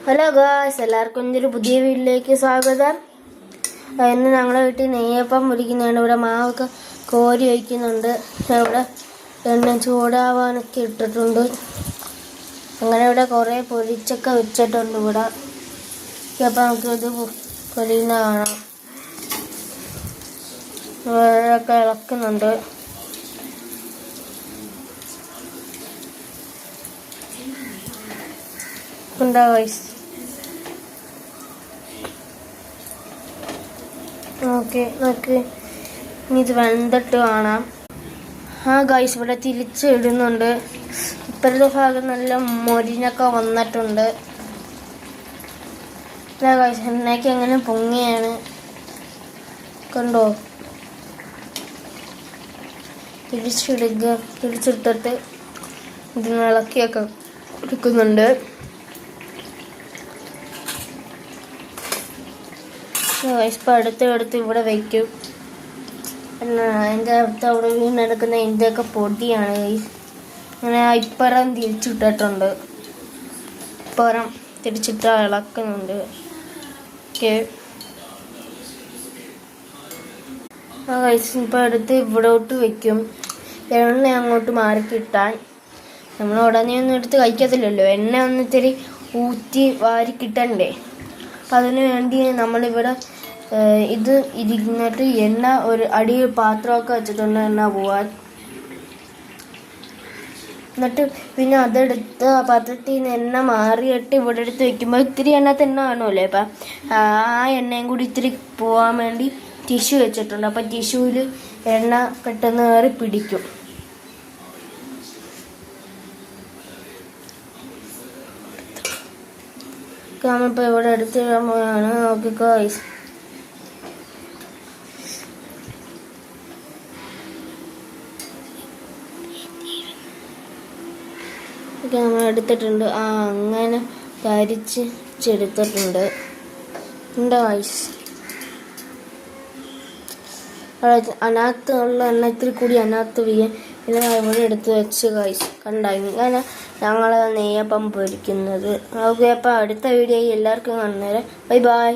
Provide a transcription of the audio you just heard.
Hello guys, എല്ലാവർക്കും എൻ്റെ പുതിയ വീട്ടിലേക്ക് സ്വാഗതം. ഇന്ന് ഞങ്ങളുടെ വീട്ടിൽ നെയ്യപ്പം മുരിക്കുന്നതാണ്. ഇവിടെ മാവൊക്കെ കോരി വയ്ക്കുന്നുണ്ട്. ഇവിടെ എണ്ണ ചൂടാവാനൊക്കെ ഇട്ടിട്ടുണ്ട്. അങ്ങനെ ഇവിടെ കുറേ പൊരിച്ചൊക്കെ വെച്ചിട്ടുണ്ട്. ഇവിടെ അപ്പം നമുക്കിത് പൊരിയുന്ന കാണാം. ഇവരൊക്കെ ഇളക്കുന്നുണ്ട്. ഉണ്ടാ ഗൈസ്, ഓക്കെ നോക്ക്, ഇനി ഇത് വെന്തിട്ട് കാണാം. ഗൈസ്, ഇവിടെ തിരിച്ചിടുന്നുണ്ട്. ഇപ്പോഴത്തെ ഭാഗം നല്ല മൊരിഞ്ഞൊക്കെ വന്നിട്ടുണ്ട്. ഗൈസ്, എണ്ണയ്ക്ക് എങ്ങനെ പൊങ്ങിയാണ് കണ്ടോ. തിരിച്ചിട്ടിട്ട് ഇതിന് ഇളക്കിയൊക്കെ എടുക്കുന്നുണ്ട്. ഇപ്പം അടുത്ത് ഇവിടെ വയ്ക്കും. അതിൻ്റെ അടുത്ത് അവിടെ വീണെടുക്കുന്ന ഇതിൻ്റെയൊക്കെ പൊടിയാണ് ഗൈസ്. അങ്ങനെ ഇപ്പുറം തിരിച്ചിട്ടിട്ടുണ്ട്. ഇപ്പുറം തിരിച്ചിട്ട് ഇളക്കുന്നുണ്ട്. ഓക്കെ ഗൈസ്, ഇപ്പം അടുത്ത് ഇവിടോട്ട് വയ്ക്കും. എണ്ണ അങ്ങോട്ട് മാറിക്കിട്ടാൻ. നമ്മൾ ഉടനെ ഒന്നും എടുത്ത് കഴിക്കത്തില്ലല്ലോ. എണ്ണ ഒന്ന് ഇത്തിരി ഊറ്റി വാരി കിട്ടണ്ടേ. അപ്പം അതിനു വേണ്ടി നമ്മളിവിടെ ഇത് ഇരുന്നിട്ട് എണ്ണ ഒരു അടി പാത്രമൊക്കെ വെച്ചിട്ടുണ്ട് എണ്ണ പോവാൻ. എന്നിട്ട് പിന്നെ അതെടുത്ത് ആ പാത്രത്തിൽ നിന്ന് എണ്ണ മാറിയിട്ട് ഇവിടെ എടുത്ത് വെക്കുമ്പോൾ ഇത്തിരി എണ്ണ കാണുമല്ലേ. അപ്പം ആ എണ്ണയും കൂടി ഇത്തിരി പോകാൻ വേണ്ടി ടിഷ്യൂ വെച്ചിട്ടുണ്ട്. അപ്പം ടിഷ്യൂവിൽ എണ്ണ പെട്ടെന്ന് കയറി പിടിക്കും. നമ്മളിപ്പോൾ ഇവിടെ എടുത്തിടാൻ പോയാണ്. നോക്കിക്കോ ഗൈസ്, നമ്മൾ എടുത്തിട്ടുണ്ട്. അങ്ങനെ കരിച്ചെടുത്തിട്ടുണ്ട്. ഉണ്ട് ഗൈസ്. അതിനകത്തുള്ള എണ്ണ ഇത്തിരി കൂടി അതിനകത്ത് വീഴാൻ പിന്നെ ഇവിടെ എടുത്ത് വെച്ച് ഗൈസ്. കണ്ട, ഇങ്ങനെ ഞങ്ങൾ നെയ്യപ്പം പൊരിക്കുന്നത്. ഓക്കെ, അപ്പം അടുത്ത വീഡിയോയിൽ എല്ലാവർക്കും കാണുന്നേരം ബൈ ബൈ.